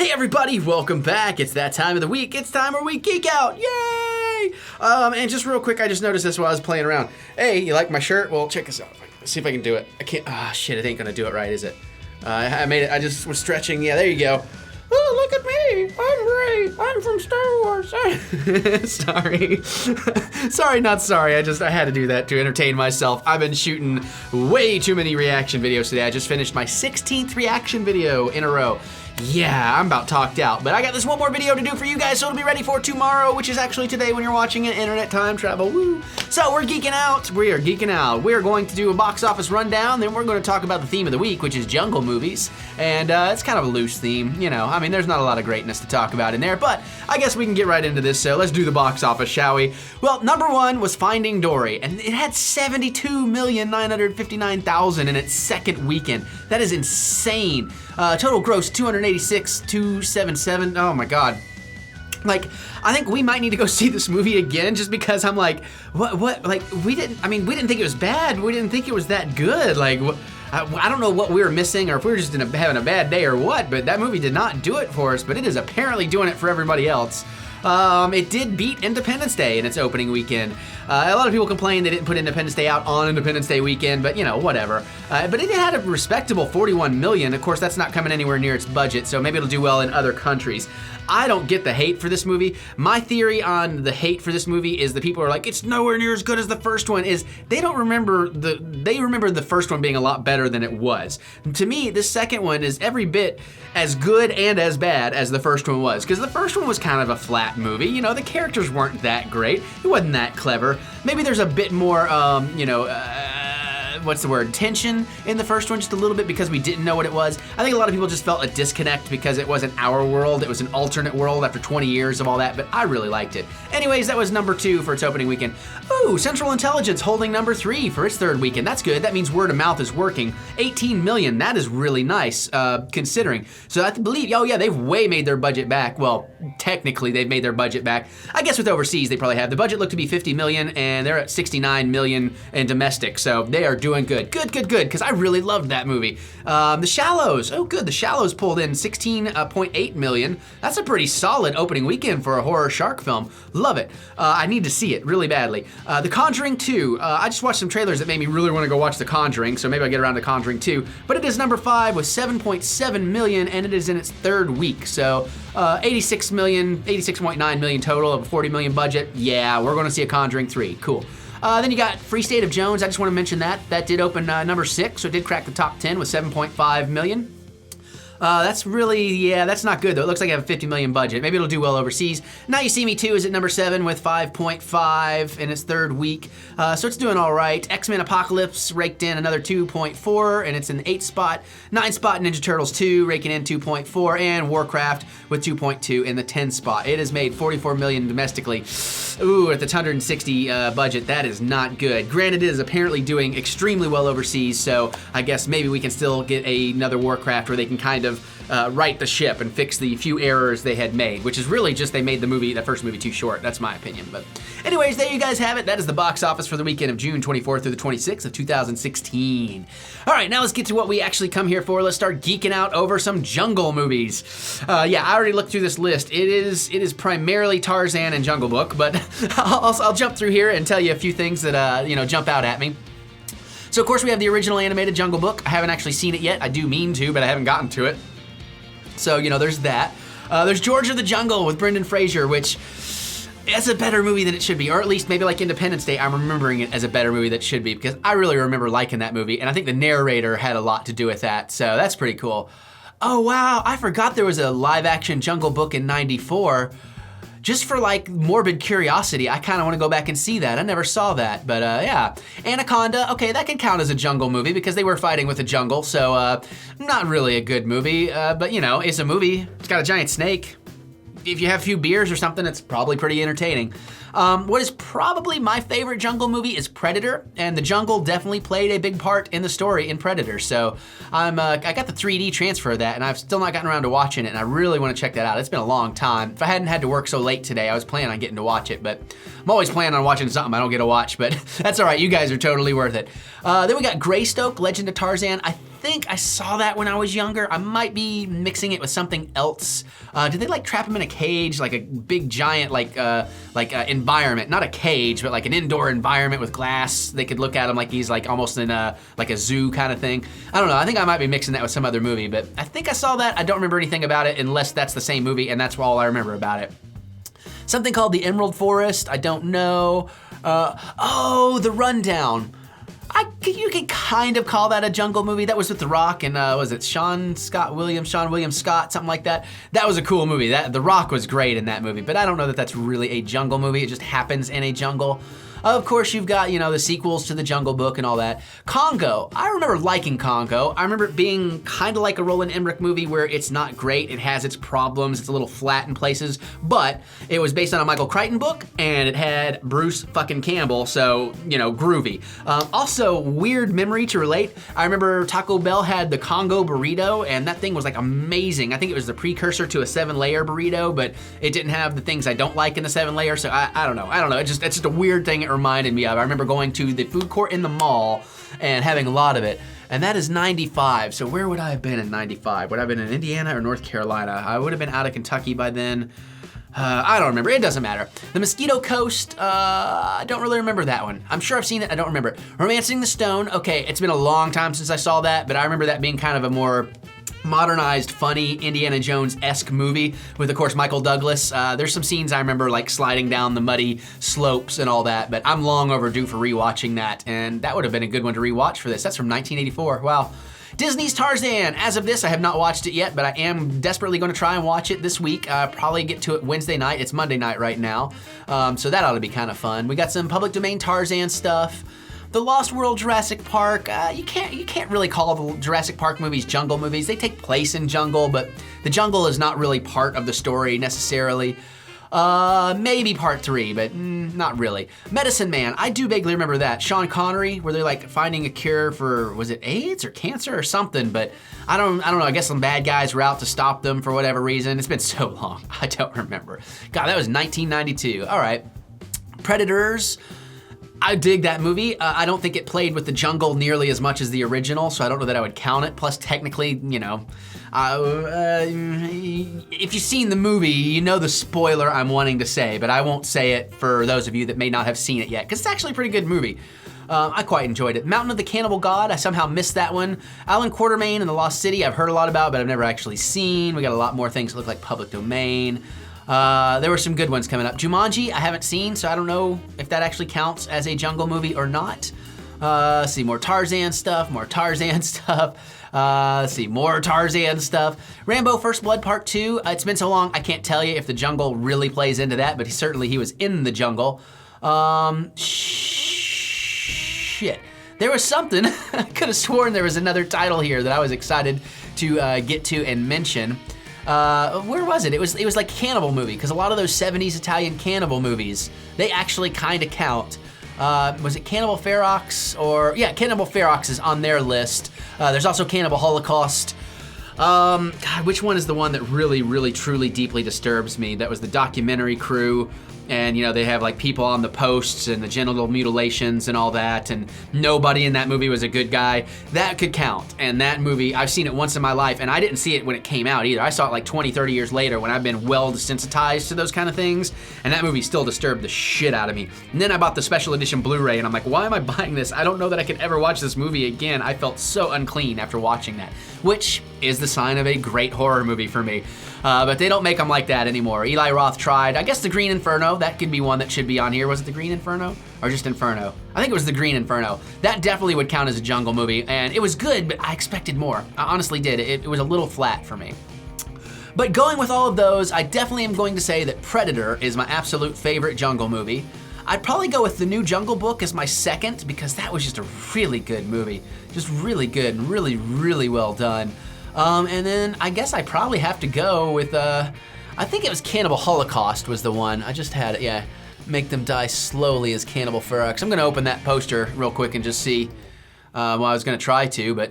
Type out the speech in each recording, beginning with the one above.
Hey everybody, welcome back. It's that time of the week. It's time where we geek out. Yay! And just real quick, I just noticed this while I was playing around. Hey, you like my shirt? Well, check this out. Let's see if I can do it. I can't. Ah, shit, it ain't gonna do it right, is it? I made it. I just was stretching. Yeah, there you go. Oh, look at me. I'm from Star Wars. Sorry. Sorry, not sorry. I had to do that to entertain myself. I've been shooting way too many reaction videos today. I just finished my 16th reaction video in a row. Yeah, I'm about talked out, but I got this one more video to do for you guys, so it'll be ready for tomorrow, which is actually today when you're watching it. Internet time travel, woo. So we're geeking out. We are geeking out. We're going to do a box office rundown, then we're going to talk about the theme of the week, which is jungle movies, and it's kind of a loose theme, you know. I mean, there's not a lot of greatness to talk about in there, but I guess we can get right into this, so let's do the box office, shall we? Well, number one was Finding Dory, and it had 72,959,000 in its second weekend. That is insane. Total gross 286,277. Oh my god. Like, I think we might need to go see this movie again just because I'm like, what, like, we didn't think it was bad. We didn't think it was that good. Like, I don't know what we were missing or if we were just having a bad day or what, but that movie did not do it for us, but it is apparently doing it for everybody else. It did beat Independence Day in its opening weekend. A lot of people complain they didn't put Independence Day out on Independence Day weekend, but you know, whatever. But it had a respectable 41 million. Of course, that's not coming anywhere near its budget, so maybe it'll do well in other countries. I don't get the hate for this movie. My theory on the hate for this movie is the people are like, it's nowhere near as good as the first one. They remember the first one being a lot better than it was. To me, this second one is every bit as good and as bad as the first one was, because the first one was kind of a flat movie. You know, the characters weren't that great. It wasn't that clever. Maybe there's a bit more, what's the word, tension in the first one, just a little bit, because we didn't know what it was. I think a lot of people just felt a disconnect because it wasn't our world, it was an alternate world after 20 years of all that, but I really liked it. Anyways, that was number 2 for its opening weekend. Ooh, Central Intelligence holding number 3 for its third weekend. That's good. That means word of mouth is working. 18 million, that is really nice, considering. So I have to believe, oh yeah, they've way made their budget back. Well, technically they've made their budget back. I guess with overseas they probably have. The budget looked to be 50 million and they're at 69 million in domestic, so they are doing good, because I really loved that movie. The Shallows, oh good, The Shallows pulled in 16.8 million. That's a pretty solid opening weekend for a horror shark film. Love it. I need to see it really badly. The Conjuring 2, I just watched some trailers that made me really want to go watch The Conjuring, so maybe I'll get around to Conjuring 2, but it is number 5 with 7.7 million and it is in its third week, so 86.9 million total of a 40 million budget. Yeah, we're gonna see a Conjuring 3, cool. Then you got Free State of Jones. I just want to mention that. That did open number 6, so it did crack the top 10 with 7.5 million. That's really, yeah, that's not good though. It looks like I have a 50 million budget. Maybe it'll do well overseas. Now You See Me 2 is at number 7 with 5.5 in its third week. So it's doing all right. X-Men Apocalypse raked in another 2.4 and it's in the 8th spot. 9th spot Ninja Turtles 2 raking in 2.4 and Warcraft with 2.2 in the 10th spot. It has made 44 million domestically. Ooh, at the 160 budget, that is not good. Granted, it is apparently doing extremely well overseas, so I guess maybe we can still get another Warcraft where they can kind of right the ship and fix the few errors they had made, which is really just they made the first movie too short. That's my opinion. But anyways, there you guys have it. That is the box office for the weekend of June 24th through the 26th of 2016. All right, now let's get to what we actually come here for. Let's start geeking out over some jungle movies. Yeah, I already looked through this list. It is primarily Tarzan and Jungle Book, but I'll jump through here and tell you a few things that jump out at me. So of course we have the original animated Jungle Book. I haven't actually seen it yet. I do mean to, but I haven't gotten to it. So, there's that. There's George of the Jungle with Brendan Fraser, which is a better movie than it should be, or at least maybe like Independence Day, I'm remembering it as a better movie than it should be, because I really remember liking that movie, and I think the narrator had a lot to do with that, so that's pretty cool. Oh wow, I forgot there was a live action Jungle Book in '94. Just for like morbid curiosity, I kind of want to go back and see that. I never saw that, but yeah. Anaconda, okay, that can count as a jungle movie because they were fighting with a jungle, so not really a good movie, but it's a movie. It's got a giant snake. If you have a few beers or something, it's probably pretty entertaining. What is probably my favorite jungle movie is Predator, and the jungle definitely played a big part in the story in Predator. So I got the 3D transfer of that, and I've still not gotten around to watching it, and I really want to check that out. It's been a long time. If I hadn't had to work so late today, I was planning on getting to watch it, but I'm always planning on watching something I don't get to watch, but that's all right. You guys are totally worth it. Then we got Greystoke, Legend of Tarzan. I think I saw that when I was younger. I might be mixing it with something else. Did they like trap him in a cage, like a big giant environment? Not a cage, but like an indoor environment with glass. They could look at him like he's like almost in a zoo kind of thing. I don't know. I think I might be mixing that with some other movie, but I think I saw that. I don't remember anything about it unless that's the same movie, and that's all I remember about it. Something called The Emerald Forest. I don't know. The Rundown. You could kind of call that a jungle movie. That was with The Rock and was it Sean William Scott, something like that. That was a cool movie. The Rock was great in that movie, but I don't know that that's really a jungle movie. It just happens in a jungle. Of course, you've got, the sequels to The Jungle Book and all that. Congo, I remember liking Congo. I remember it being kind of like a Roland Emmerich movie where it's not great, it has its problems, it's a little flat in places, but it was based on a Michael Crichton book, and it had Bruce fucking Campbell, so, groovy. Also, weird memory to relate. I remember Taco Bell had the Congo burrito, and that thing was like amazing. I think it was the precursor to a 7-layer burrito, but it didn't have the things I don't like in the 7-layer, so I don't know. It's just a weird thing it reminded me of. I remember going to the food court in the mall and having a lot of it. And that is 95. So where would I have been in 95? Would I have been in Indiana or North Carolina? I would have been out of Kentucky by then. I don't remember. It doesn't matter. The Mosquito Coast, I don't really remember that one. I'm sure I've seen it. I don't remember it. Romancing the Stone. Okay, it's been a long time since I saw that, but I remember that being kind of a more modernized, funny, Indiana Jones-esque movie with, of course, Michael Douglas. There's some scenes I remember like sliding down the muddy slopes and all that, but I'm long overdue for rewatching that, and that would have been a good one to rewatch for this. That's from 1984. Wow. Disney's Tarzan. As of this, I have not watched it yet, but I am desperately going to try and watch it this week. Probably get to it Wednesday night. It's Monday night right now, so that ought to be kind of fun. We got some public domain Tarzan stuff. The Lost World Jurassic Park, you can't really call the Jurassic Park movies jungle movies. They take place in jungle, but the jungle is not really part of the story necessarily. Maybe part 3, but not really. Medicine Man, I do vaguely remember that. Sean Connery, where they're like finding a cure for, was it AIDS or cancer or something? But I don't know, I guess some bad guys were out to stop them for whatever reason. It's been so long, I don't remember. God, that was 1992. All right. Predators. I dig that movie. I don't think it played with the jungle nearly as much as the original, so I don't know that I would count it. Plus, technically, if you've seen the movie, you know the spoiler I'm wanting to say, but I won't say it for those of you that may not have seen it yet, because it's actually a pretty good movie. I quite enjoyed it. Mountain of the Cannibal God, I somehow missed that one. Alan Quartermain and the Lost City, I've heard a lot about, but I've never actually seen. We got a lot more things that look like public domain. There were some good ones coming up. Jumanji, I haven't seen, so I don't know if that actually counts as a jungle movie or not. Let's see, more Tarzan stuff. More Tarzan stuff. Rambo First Blood Part 2. It's been so long, I can't tell you if the jungle really plays into that, but he was in the jungle. Shit. There was something, I could have sworn there was another title here that I was excited to get to and mention. Where was it? It was like cannibal movie, because a lot of those 70s Italian cannibal movies, they actually kind of count. Was it Cannibal Ferox or, yeah, Cannibal Ferox is on their list. There's also Cannibal Holocaust. God, which one is the one that really, really, truly, deeply disturbs me? That was the documentary crew, and they have like people on the posts and the genital mutilations and all that, and nobody in that movie was a good guy. That could count, and that movie, I've seen it once in my life, and I didn't see it when it came out either. I saw it like 20, 30 years later when I've been well desensitized to those kind of things, and that movie still disturbed the shit out of me. And then I bought the special edition Blu-ray, and I'm like, why am I buying this? I don't know that I could ever watch this movie again. I felt so unclean after watching that, which is the sign of a great horror movie for me. But they don't make them like that anymore. Eli Roth tried. I guess The Green Inferno, that could be one that should be on here. Was it The Green Inferno? Or just Inferno? I think it was The Green Inferno. That definitely would count as a jungle movie, and it was good, but I expected more. I honestly did. It was a little flat for me. But going with all of those, I definitely am going to say that Predator is my absolute favorite jungle movie. I'd probably go with The New Jungle Book as my second, because that was just a really good movie. Just really good and really, really well done. And then I guess I probably have to go with, I think it was Cannibal Holocaust was the one. I just had it, yeah. Make Them Die Slowly as Cannibal Ferox. I'm gonna open that poster real quick and just see. Well, I was gonna try to, but,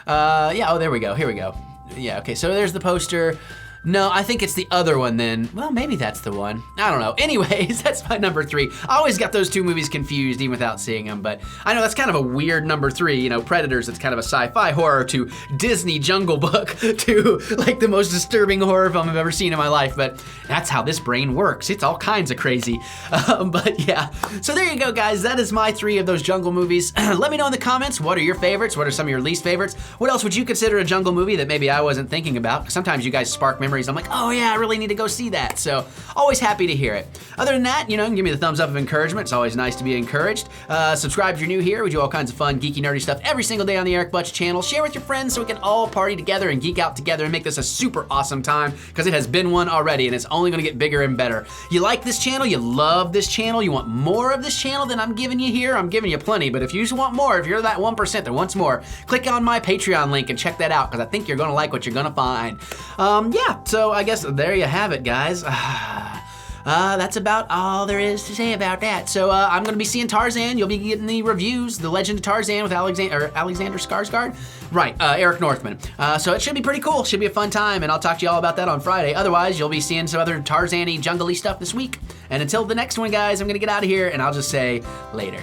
yeah, oh, there we go, here we go. Yeah, okay, so there's the poster. No, I think it's the other one then. Well, maybe that's the one. I don't know. Anyways, that's my number 3. I always got those two movies confused even without seeing them, but I know that's kind of a weird number 3. You know, Predators, it's kind of a sci-fi horror, to Disney Jungle Book, to like the most disturbing horror film I've ever seen in my life, but that's how this brain works. It's all kinds of crazy. But yeah, so there you go, guys. That is my 3 of those jungle movies. Let me know in the comments, what are your favorites? What are some of your least favorites? What else would you consider a jungle movie that maybe I wasn't thinking about? Because sometimes you guys spark memories. I'm like, oh yeah, I really need to go see that. So always happy to hear it. Other than that, you know, give me the thumbs up of encouragement. It's always nice to be encouraged. Subscribe if you're new here. We do all kinds of fun, geeky, nerdy stuff every single day on the Eric Butch channel. Share with your friends so we can all party together and geek out together and make this a super awesome time, because it has been one already and it's only gonna get bigger and better. You like this channel, you love this channel, you want more of this channel than I'm giving you here, I'm giving you plenty, but if you just want more, if you're that 1% that wants more, click on my Patreon link and check that out, because I think you're gonna like what you're gonna find. Yeah, so I guess there you have it, guys. That's about all there is to say about that. So I'm gonna be seeing Tarzan. You'll be getting the reviews, The Legend of Tarzan with Alexander Skarsgård. Right, Eric Northman. So it should be pretty cool. Should be a fun time, and I'll talk to you all about that on Friday. Otherwise, you'll be seeing some other Tarzan-y, jungle-y stuff this week. And until the next one, guys, I'm gonna get out of here, and I'll just say later.